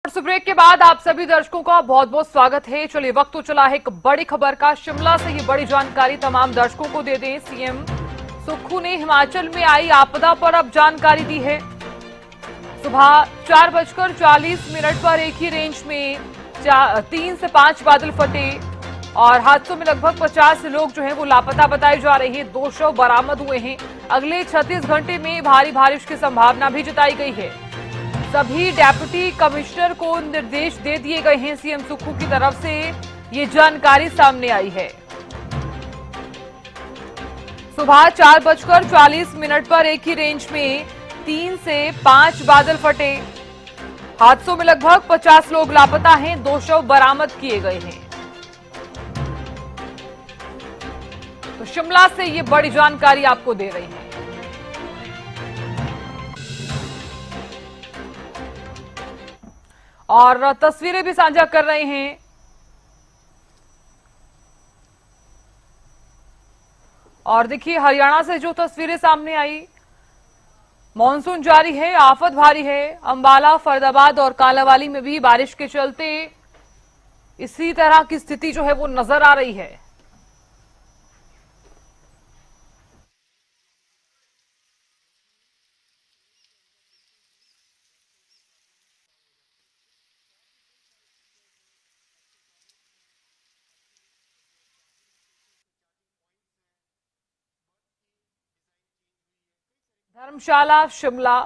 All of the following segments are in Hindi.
ब्रेक के बाद आप सभी दर्शकों का बहुत बहुत स्वागत है। चलिए वक्त तो चला है एक बड़ी खबर का। शिमला से ये बड़ी जानकारी तमाम दर्शकों को दे दें। सीएम सुक्खू ने हिमाचल में आई आपदा पर अब जानकारी दी है। सुबह 4:40 पर एक ही रेंज में 3 से 5 बादल फटे और हादसों में लगभग 50 लोग जो हैं वो लापता बताए जा रहे हैं। 2 शव बरामद हुए हैं। अगले 36 घंटे में भारी बारिश की संभावना भी जताई गई है। सभी डेप्यूटी कमिश्नर को निर्देश दे दिए गए हैं। सीएम सुक्खू की तरफ से ये जानकारी सामने आई है। सुबह 4:40 पर एक ही रेंज में 3 से 5 बादल फटे। हादसों में लगभग 50 लोग लापता हैं। 2 शव बरामद किए गए हैं। तो शिमला से ये बड़ी जानकारी आपको दे रही है। और तस्वीरें भी साझा कर रहे हैं। और देखिए हरियाणा से जो तस्वीरें सामने आई, मॉनसून जारी है, आफत भारी है। अंबाला, फरीदाबाद और कालांवाली में भी बारिश के चलते इसी तरह की स्थिति जो है वो नजर आ रही है। धर्मशाला, शिमला,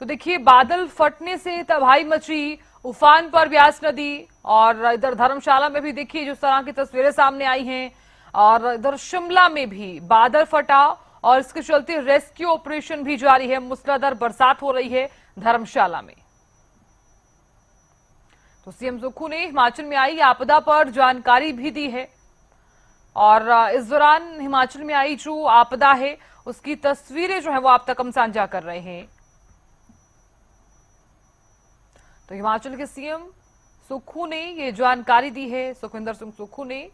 तो देखिए बादल फटने से तबाही मची। उफान पर ब्यास नदी और इधर धर्मशाला में भी देखिए जिस तरह की तस्वीरें सामने आई हैं। और इधर शिमला में भी बादल फटा और इसके चलते रेस्क्यू ऑपरेशन भी जारी है। मूसलाधार बरसात हो रही है धर्मशाला में। तो सीएम सुक्खू ने हिमाचल में आई आपदा पर जानकारी भी दी है। और इस दौरान हिमाचल में आई जो आपदा है उसकी तस्वीरें जो है वो आप तक हम साझा कर रहे हैं। तो हिमाचल के सीएम सुक्खू ने ये जानकारी दी है। सुखविंदर सिंह सुक्खू ने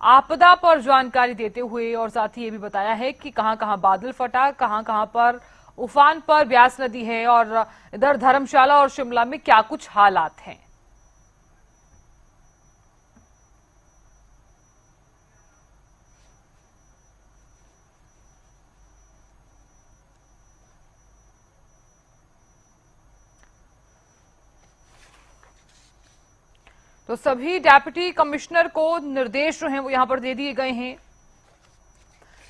आपदा पर जानकारी देते हुए और साथ ही ये भी बताया है कि कहां कहां बादल फटा, कहां कहां पर उफान पर ब्यास नदी है और इधर धर्मशाला और शिमला में क्या कुछ हालात हैं। तो सभी डेप्यूटी कमिश्नर को निर्देश जो हैं वो यहां पर दे दिए गए हैं।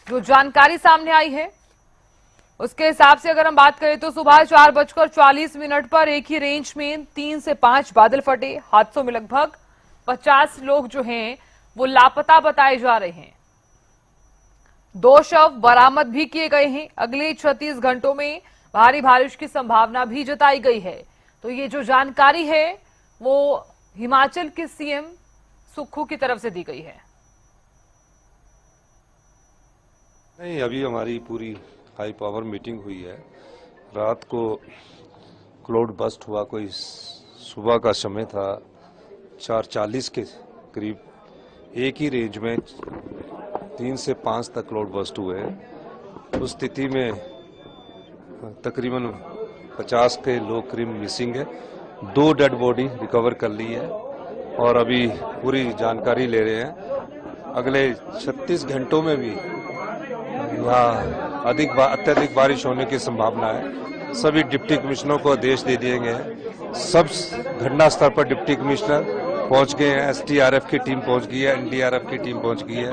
जो जानकारी सामने आई है उसके हिसाब से अगर हम बात करें तो सुबह 4:40 पर एक ही रेंज में 3 से 5 बादल फटे। हादसों में लगभग 50 लोग जो हैं वो लापता बताए जा रहे हैं। 2 शव बरामद भी किए गए हैं। अगले 36 घंटों में भारी बारिश की संभावना भी जताई गई है। तो ये जो जानकारी है वो हिमाचल के सीएम सुक्खू की तरफ से दी गई है। नहीं, अभी हमारी पूरी हाई पावर मीटिंग हुई है। रात को क्लाउड बस्ट हुआ, कोई सुबह का समय था 4:40 के करीब एक ही रेंज में 3 से 5 तक क्लाउड बस्ट हुए। उस स्थिति में तकरीबन 50 के लोग करीब मिसिंग है। 2 डेड बॉडी रिकवर कर ली है और अभी पूरी जानकारी ले रहे हैं। अगले 36 घंटों में भी यहाँ अत्यधिक बारिश होने की संभावना है। सभी डिप्टी कमिश्नरों को आदेश दे दिए गए हैं। सब घटना स्थल पर डिप्टी कमिश्नर पहुंच गए हैं। एसडीआरएफ की टीम पहुंच गई है, एनडीआरएफ की टीम पहुंच गई है।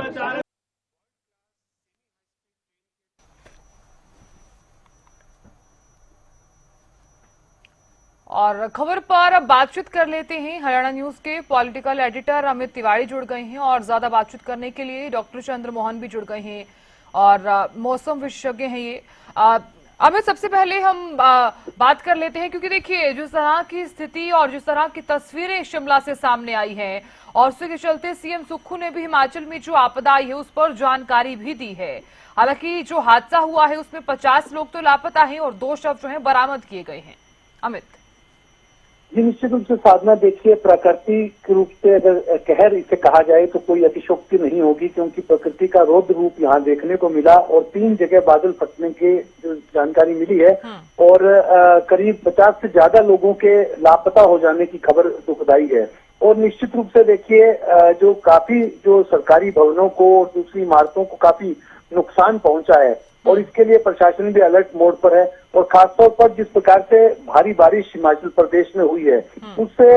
और खबर पर अब बातचीत कर लेते हैं। हरियाणा न्यूज के पॉलिटिकल एडिटर अमित तिवारी जुड़ गए हैं और ज्यादा बातचीत करने के लिए डॉक्टर चंद्र मोहन भी जुड़ गए हैं और मौसम विशेषज्ञ हैं ये। अमित, सबसे पहले हम बात कर लेते हैं क्योंकि देखिए जिस तरह की स्थिति और जिस तरह की तस्वीरें शिमला से सामने आई हैं और उसके चलते सीएम सुक्खू ने भी हिमाचल में जो आपदा आई है उस पर जानकारी भी दी है। हालांकि जो हादसा हुआ है उसमें 50 लोग तो लापता हैं और 2 शव जो है बरामद किए गए हैं। अमित। जी निश्चित रूप से साधना, देखिए प्राकृतिक रूप से अगर कहर इसे कहा जाए तो कोई अतिशोक्ति नहीं होगी, क्योंकि प्रकृति का रौद्र रूप यहाँ देखने को मिला और 3 जगह बादल फटने की जो जानकारी मिली है और करीब 50 से ज्यादा लोगों के लापता हो जाने की खबर दुखदाई है। और निश्चित रूप से देखिए जो काफी जो सरकारी भवनों को और दूसरी इमारतों को काफी नुकसान पहुंचा है और इसके लिए प्रशासन भी अलर्ट मोड पर है। और खासतौर पर जिस प्रकार से भारी बारिश हिमाचल प्रदेश में हुई है उससे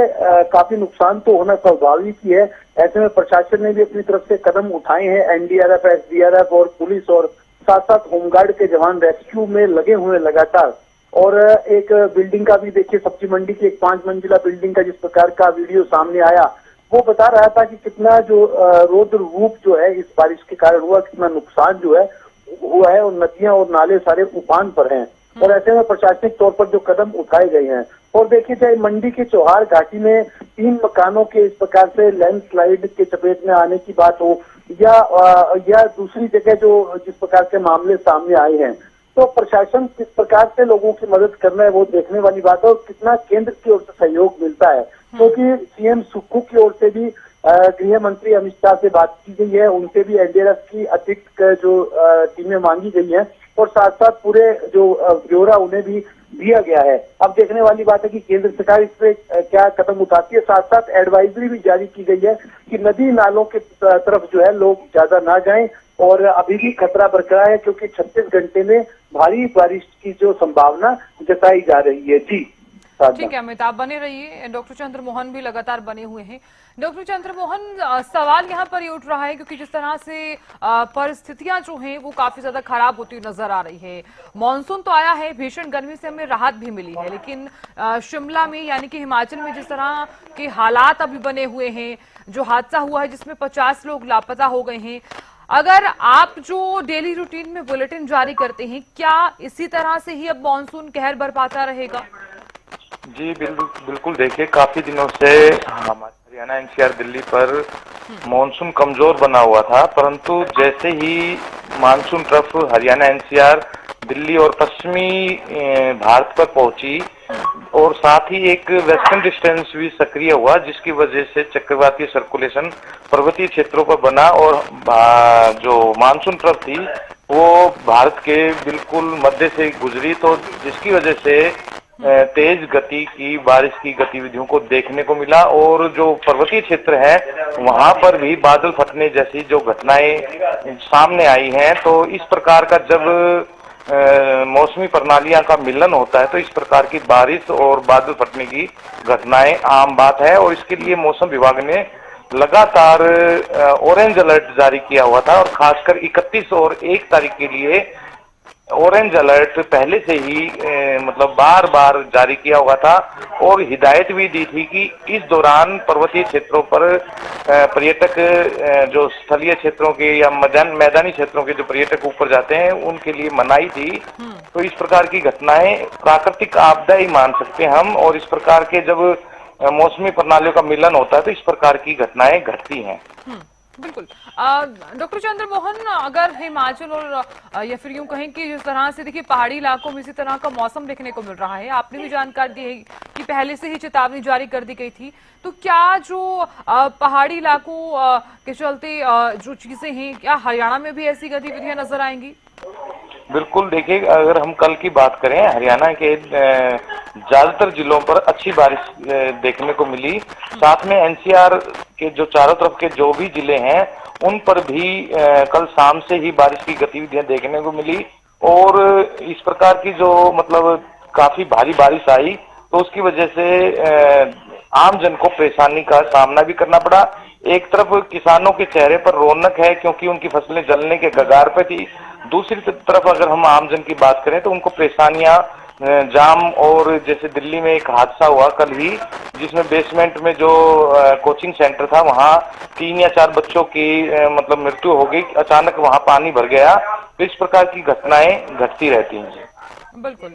काफी नुकसान तो होना स्वाभाविक ही है। ऐसे में प्रशासन ने भी अपनी तरफ से कदम उठाए हैं। एनडीआरएफ, एसडीआरएफ और पुलिस और साथ साथ होमगार्ड के जवान रेस्क्यू में लगे हुए लगातार। और एक बिल्डिंग का भी देखिए, सब्जी मंडी की एक 5 मंजिला बिल्डिंग का जिस प्रकार का वीडियो सामने आया वो बता रहा था कि कितना जो रौद्र रूप जो है इस बारिश के कारण हुआ, कितना नुकसान जो है हुआ है और नदियां और नाले सारे उफान पर हैं। और ऐसे में प्रशासनिक तौर पर जो कदम उठाए गए हैं, और देखिए चाहे मंडी के चौहार घाटी में 3 मकानों के इस प्रकार से लैंडस्लाइड के चपेट में आने की बात हो या दूसरी जगह जो जिस प्रकार के मामले सामने आए हैं, तो प्रशासन किस प्रकार से लोगों की मदद करना है वो देखने वाली बात है और कितना केंद्र की ओर से सहयोग मिलता है। क्योंकि सीएम सुक्खू की ओर से भी गृह मंत्री अमित शाह से बात की गई है, उनसे भी एनडीआरएफ की अतिरिक्त जो टीमें मांगी गई हैं और साथ साथ पूरे जो ब्यौरा उन्हें भी दिया गया है। अब देखने वाली बात है कि केंद्र सरकार इस पे क्या कदम उठाती है। साथ साथ एडवाइजरी भी जारी की गई है कि नदी नालों के तरफ जो है लोग ज्यादा ना जाएं और अभी भी खतरा बरकरार है, क्योंकि 36 घंटे में भारी बारिश की जो संभावना जताई जा रही है। जी ठीक है अमित, आप बने रहिए। डॉक्टर चंद्र मोहन भी लगातार बने हुए हैं। डॉक्टर चंद्र मोहन, सवाल यहाँ पर ये उठ रहा है क्योंकि जिस तरह से परिस्थितियां जो हैं वो काफी ज्यादा खराब होती नजर आ रही है। मॉनसून तो आया है, भीषण गर्मी से हमें राहत भी मिली है, लेकिन शिमला में यानी कि हिमाचल में जिस तरह के हालात अभी बने हुए हैं, जो हादसा हुआ है जिसमें 50 लोग लापता हो गए हैं, अगर आप जो डेली रूटीन में बुलेटिन जारी करते हैं, क्या इसी तरह से ही अब मॉनसून कहर बरपाता रहेगा? जी बिल्कुल देखिए, काफी दिनों से हमारे हरियाणा, एनसीआर, दिल्ली पर मानसून कमजोर बना हुआ था, परंतु जैसे ही monsoon trough Haryana, NCR, Delhi और पश्चिमी भारत पर पहुंची और साथ ही एक वेस्टर्न डिस्टेंस भी सक्रिय हुआ, जिसकी वजह से चक्रवातीय सर्कुलेशन पर्वतीय क्षेत्रों पर बना और जो मानसून ट्रफ थी वो भारत के बिल्कुल मध्य से गुजरी, तो जिसकी वजह से तेज गति की बारिश की गतिविधियों को देखने को मिला और जो पर्वतीय क्षेत्र है वहां पर भी बादल फटने जैसी जो घटनाएं सामने आई हैं। तो इस प्रकार का जब मौसमी प्रणालियां का मिलन होता है तो इस प्रकार की बारिश और बादल फटने की घटनाएं आम बात है और इसके लिए मौसम विभाग ने लगातार ऑरेंज अलर्ट जारी किया हुआ था और खासकर 31 और 1 तारीख के लिए ऑरेंज अलर्ट पहले से ही मतलब बार बार जारी किया हुआ था और हिदायत भी दी थी कि इस दौरान पर्वतीय क्षेत्रों पर पर्यटक जो स्थलीय क्षेत्रों के या मैदानी क्षेत्रों के जो पर्यटक ऊपर जाते हैं उनके लिए मनाही थी। तो इस प्रकार की घटनाएं प्राकृतिक आपदा ही मान सकते हैं हम, और इस प्रकार के जब मौसमी प्रणालियों का मिलन होता है तो इस प्रकार की घटनाएं घटती हैं। बिल्कुल। डॉक्टर चंद्र मोहन, अगर हिमाचल और या फिर यूं कहें कि जिस तरह से देखिए पहाड़ी इलाकों में इसी तरह का मौसम देखने को मिल रहा है, आपने भी जानकारी दी है कि पहले से ही चेतावनी जारी कर दी गई थी, तो क्या जो पहाड़ी इलाकों के चलते जो चीजें हैं, क्या हरियाणा में भी ऐसी गतिविधियां नजर आएंगी? बिल्कुल देखिए, अगर हम कल की बात करें, हरियाणा के ज्यादातर जिलों पर अच्छी बारिश देखने को मिली। साथ में एनसीआर के जो चारों तरफ के जो भी जिले हैं उन पर भी कल शाम से ही बारिश की गतिविधियां देखने को मिली और इस प्रकार की जो मतलब काफी भारी बारिश आई तो उसकी वजह से आम जन को परेशानी का सामना भी करना पड़ा। एक तरफ किसानों के चेहरे पर रौनक है क्योंकि उनकी फसलें जलने के कगार पे थी, दूसरी तरफ अगर हम आम जन की बात करें तो उनको परेशानियां, जाम, और जैसे दिल्ली में एक हादसा हुआ कल ही जिसमें बेसमेंट में जो कोचिंग सेंटर था वहां 3 या 4 बच्चों की मतलब मृत्यु हो गई, अचानक वहां पानी भर गया। तो इस प्रकार की घटनाएं घटती रहती हैं। बिल्कुल।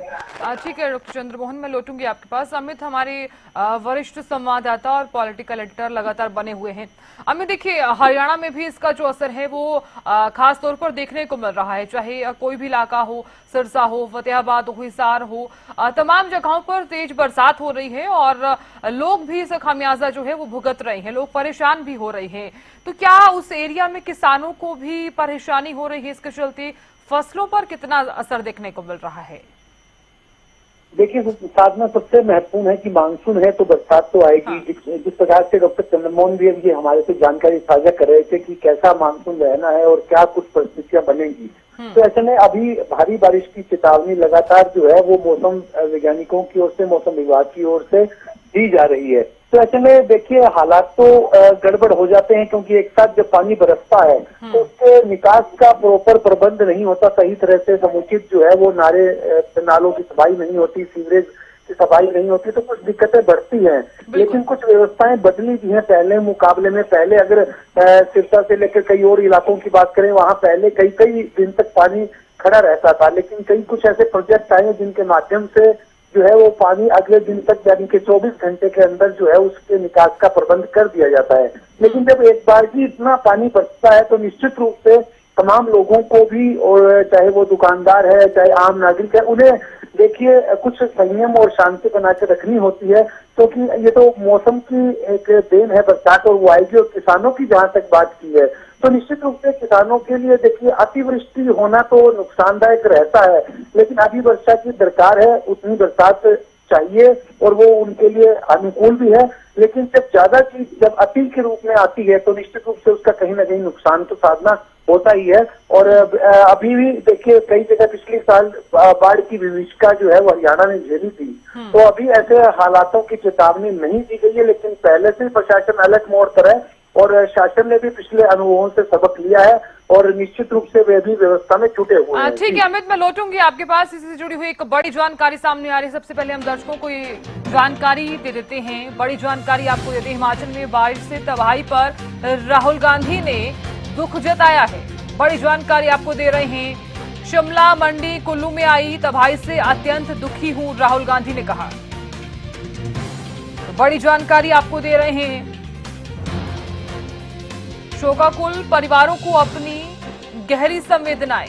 ठीक है डॉक्टर चंद्रमोहन, मैं लौटूंगी आपके पास। अमित हमारे वरिष्ठ संवाददाता और पॉलिटिकल एडिटर लगातार बने हुए हैं। अमित देखिए, हरियाणा में भी इसका जो असर है वो खास तौर पर देखने को मिल रहा है, चाहे कोई भी इलाका हो, सिरसा हो, फतेहाबाद हो, हिसार हो, तमाम जगहों पर तेज बरसात हो रही है और लोग भी इस खामियाजा जो है वो भुगत रहे हैं, लोग परेशान भी हो रहे हैं। तो क्या उस एरिया में किसानों को भी परेशानी हो रही है? इसके चलते फसलों पर कितना असर देखने को मिल रहा है? देखिए साधना, सबसे महत्वपूर्ण है कि मानसून है तो बरसात तो आएगी। हाँ। जिस प्रकार से डॉक्टर चंद्रमोहन भी ये हमारे से जानकारी साझा कर रहे थे कि कैसा मानसून रहना है और क्या कुछ परिस्थितियां बनेंगी, तो ऐसे में अभी भारी बारिश की चेतावनी लगातार जो है वो मौसम वैज्ञानिकों की ओर से, मौसम विभाग की ओर से दी जा रही है। तो ऐसे में देखिए हालात तो गड़बड़ हो जाते हैं, क्योंकि एक साथ जब पानी बरसता है तो उसके निकास का प्रॉपर प्रबंध नहीं होता, सही तरह से समुचित जो है वो नालों की सफाई नहीं होती, सीवरेज की सफाई नहीं होती, तो कुछ दिक्कतें बढ़ती हैं। लेकिन कुछ व्यवस्थाएं बदली भी हैं पहले मुकाबले में। पहले अगर सिरसा से लेकर कई और इलाकों की बात करें, वहां पहले कई कई दिन तक पानी खड़ा रहता था, लेकिन कई कुछ ऐसे प्रोजेक्ट आए जिनके माध्यम से जो है वो पानी अगले दिन तक, यानी कि 24 घंटे के अंदर जो है उसके निकास का प्रबंध कर दिया जाता है। लेकिन जब एक बार ही इतना पानी बरसता है तो निश्चित रूप से तमाम लोगों को भी, और चाहे वो दुकानदार है चाहे आम नागरिक है, उन्हें देखिए कुछ संयम और शांति बना के रखनी होती है, क्योंकि ये तो मौसम की एक देन है बरसात, और वो आएगी। और किसानों की जहां तक बात की है तो निश्चित रूप से किसानों के लिए देखिए अतिवृष्टि होना तो नुकसानदायक रहता है, लेकिन अभी वर्षा की दरकार है, उतनी बरसात चाहिए और वो उनके लिए अनुकूल भी है। लेकिन जब ज्यादा चीज जब अति के रूप में आती है तो निश्चित रूप से उसका कहीं ना कहीं नुकसान तो साधना होता ही है। और अभी भी देखिए कई जगह पिछले साल बाढ़ की विभीषिका जो है वो हरियाणा ने झेली थी, तो अभी ऐसे हालातों की चेतावनी नहीं दी गई है, लेकिन पहले से प्रशासन अलर्ट मोड पर है और शासन ने भी पिछले अनुभवों से सबक लिया है और निश्चित रूप से वे भी व्यवस्था में जुटे हुए हैं। ठीक है अमित, मैं लौटूंगी आपके पास। इसी से जुड़ी हुई एक बड़ी जानकारी सामने आ रही है। सबसे पहले हम दर्शकों को ये जानकारी दे देते हैं, बड़ी जानकारी आपको देते हैं। हिमाचल में बारिश से तबाही पर राहुल गांधी ने दुख जताया है। बड़ी जानकारी आपको दे रहे हैं। शिमला, मंडी, कुल्लू में आई तबाही से अत्यंत दुखी हूं, राहुल गांधी ने कहा। बड़ी जानकारी आपको दे रहे हैं। शोकाकुल परिवारों को अपनी गहरी संवेदनाएं।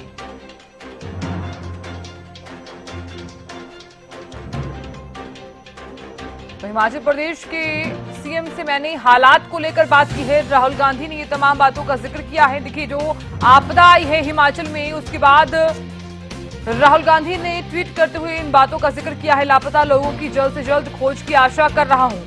तो हिमाचल प्रदेश के सीएम से मैंने हालात को लेकर बात की है। राहुल गांधी ने ये तमाम बातों का जिक्र किया है। देखिए जो आपदा आई है हिमाचल में, उसके बाद राहुल गांधी ने ट्वीट करते हुए इन बातों का जिक्र किया है। लापता लोगों की जल्द से जल्द खोज की आशा कर रहा हूं।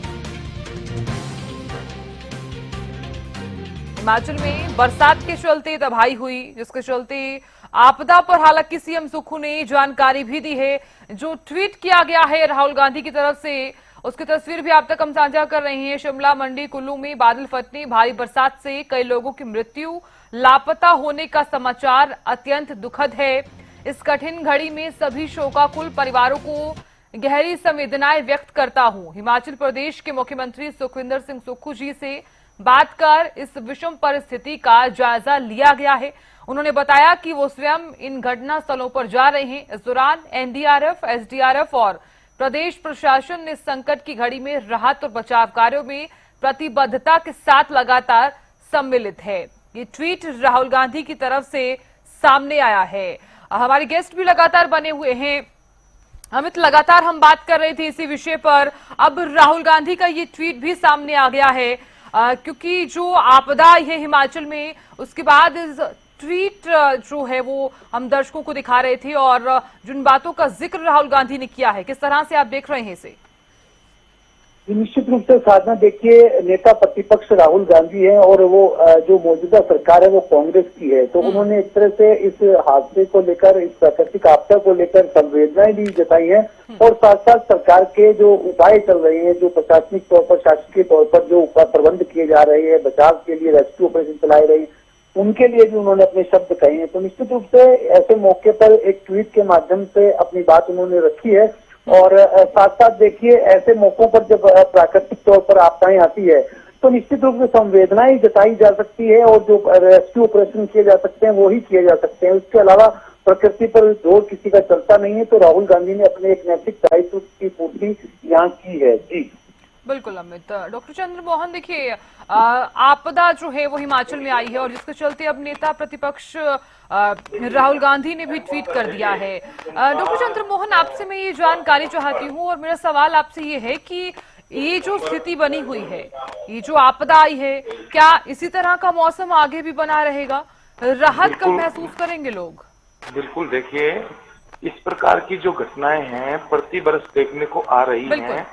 हिमाचल में बरसात के चलते तबाही हुई, जिसके चलते आपदा पर हालांकि सीएम सुक्खू ने जानकारी भी दी है। जो ट्वीट किया गया है राहुल गांधी की तरफ से, उसकी तस्वीर भी आप तक हम साझा कर रहे हैं। शिमला, मंडी, कुल्लू में बादल फटने, भारी बरसात से कई लोगों की मृत्यु, लापता होने का समाचार अत्यंत दुखद है। इस कठिन घड़ी में सभी शोकाकुल परिवारों को गहरी संवेदनाएं व्यक्त करता हूं। हिमाचल प्रदेश के मुख्यमंत्री सुखविंदर सिंह सुक्खू जी से बात कर इस विषम परिस्थिति का जायजा लिया गया है। उन्होंने बताया कि वो स्वयं इन घटना स्थलों पर जा रहे हैं। इस दौरान एनडीआरएफ, एसडीआरएफ और प्रदेश प्रशासन ने संकट की घड़ी में राहत और बचाव कार्यों में प्रतिबद्धता के साथ लगातार सम्मिलित है। ये ट्वीट राहुल गांधी की तरफ से सामने आया है। हमारे गेस्ट भी लगातार बने हुए हैं। अमित, लगातार हम बात कर रहे थे इसी विषय पर, अब राहुल गांधी का ये ट्वीट भी सामने आ गया है। क्योंकि जो आपदा आई है हिमाचल में, उसके बाद इस ट्वीट जो है वो हम दर्शकों को दिखा रहे थे और जिन बातों का जिक्र राहुल गांधी ने किया है, किस तरह से आप देख रहे हैं इसे? निश्चित रूप से साधना, देखिए नेता प्रतिपक्ष राहुल गांधी हैं और वो जो मौजूदा सरकार है वो कांग्रेस की है, तो उन्होंने एक तरह से इस हादसे को लेकर, इस प्राकृतिक आपदा को लेकर संवेदनाएं भी जताई हैं और साथ साथ सरकार के जो उपाय चल रहे हैं, जो प्रशासनिक तौर पर, शासकीय तौर पर जो प्रबंध किए जा रहे हैं, बचाव के लिए रेस्क्यू ऑपरेशन चलाए रहे हैं, उनके लिए भी उन्होंने अपने शब्द कहे हैं। तो निश्चित रूप से ऐसे मौके पर एक ट्वीट के माध्यम से अपनी बात उन्होंने रखी है। और साथ साथ देखिए ऐसे मौकों पर जब प्राकृतिक तौर पर आपदाएं आती है तो निश्चित रूप से संवेदनाएं जताई जा सकती है और जो रेस्क्यू ऑपरेशन किए जा सकते हैं वो ही किए जा सकते हैं। उसके अलावा प्रकृति पर जोर किसी का चलता नहीं है, तो राहुल गांधी ने अपने एक नैतिक दायित्व की पूर्ति यहाँ की है। जी बिल्कुल अमित। डॉक्टर चंद्र मोहन, देखिए आपदा जो है वो हिमाचल में आई है और जिसके चलते अब नेता प्रतिपक्ष राहुल गांधी ने भी ट्वीट कर दिया है। डॉक्टर चंद्र मोहन, आपसे मैं ये जानकारी चाहती हूँ और मेरा सवाल आपसे ये है कि ये जो स्थिति बनी हुई है, ये जो आपदा आई है, क्या इसी तरह का मौसम आगे भी बना रहेगा? राहत कब महसूस करेंगे लोग? बिल्कुल, देखिए इस प्रकार की जो घटनाएं हैं प्रति बरस देखने को आ रही हैं।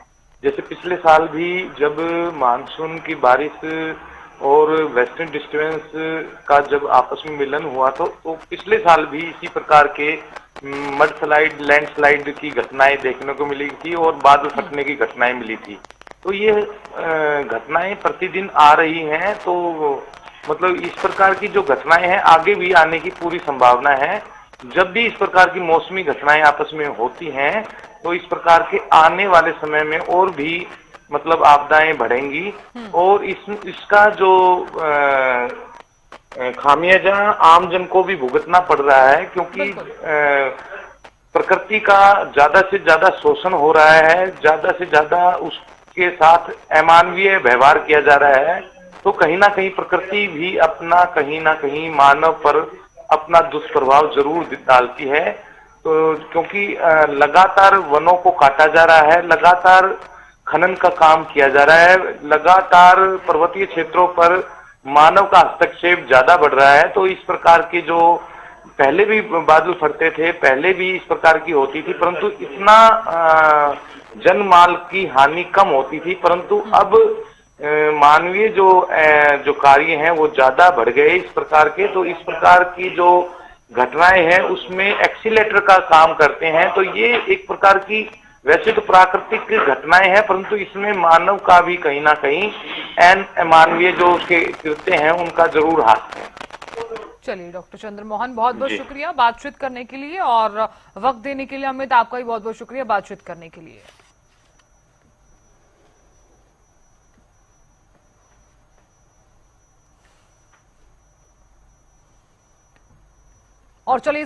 जैसे पिछले साल भी जब मानसून की बारिश और वेस्टर्न डिस्टर्बेंस का जब आपस में मिलन हुआ तो पिछले साल भी इसी प्रकार के मड स्लाइड, लैंडस्लाइड की घटनाएं देखने को मिली थी और बादल फटने की घटनाएं मिली थी। तो ये घटनाएं प्रतिदिन आ रही हैं, तो मतलब इस प्रकार की जो घटनाएं हैं आगे भी आने की पूरी संभावना है। जब भी इस प्रकार की मौसमी घटनाएं आपस में होती हैं तो इस प्रकार के आने वाले समय में और भी मतलब आपदाएं बढ़ेंगी और इसका जो खामियाजा आम जन को भी भुगतना पड़ रहा है, क्योंकि प्रकृति का ज्यादा से ज्यादा शोषण हो रहा है, ज्यादा से ज्यादा उसके साथ अमानवीय व्यवहार किया जा रहा है। तो कहीं ना कहीं प्रकृति भी अपना कहीं ना कहीं मानव पर अपना दुष्प्रभाव जरूर डालती है। तो क्योंकि लगातार वनों को काटा जा रहा है, लगातार खनन का काम किया जा रहा है, लगातार पर्वतीय क्षेत्रों पर मानव का हस्तक्षेप ज्यादा बढ़ रहा है। तो इस प्रकार के जो पहले भी बादल फटते थे, पहले भी इस प्रकार की होती थी, परंतु इतना जन माल की हानि कम होती थी, परंतु अब मानवीय जो कार्य हैं वो ज्यादा बढ़ गए इस प्रकार के। तो इस प्रकार की जो घटनाएं हैं उसमें एक्सीलेटर का काम करते हैं। तो ये एक प्रकार की वैसे तो प्राकृतिक घटनाएं हैं, परंतु इसमें मानव का भी कहीं ना कहीं मानवीय जो उसके कृत्य हैं उनका जरूर हाथ है। चलिए डॉक्टर चंद्र मोहन, बहुत बहुत शुक्रिया बातचीत करने के लिए और वक्त देने के लिए। अमित, आपका भी बहुत बहुत शुक्रिया बातचीत करने के लिए। और चलिए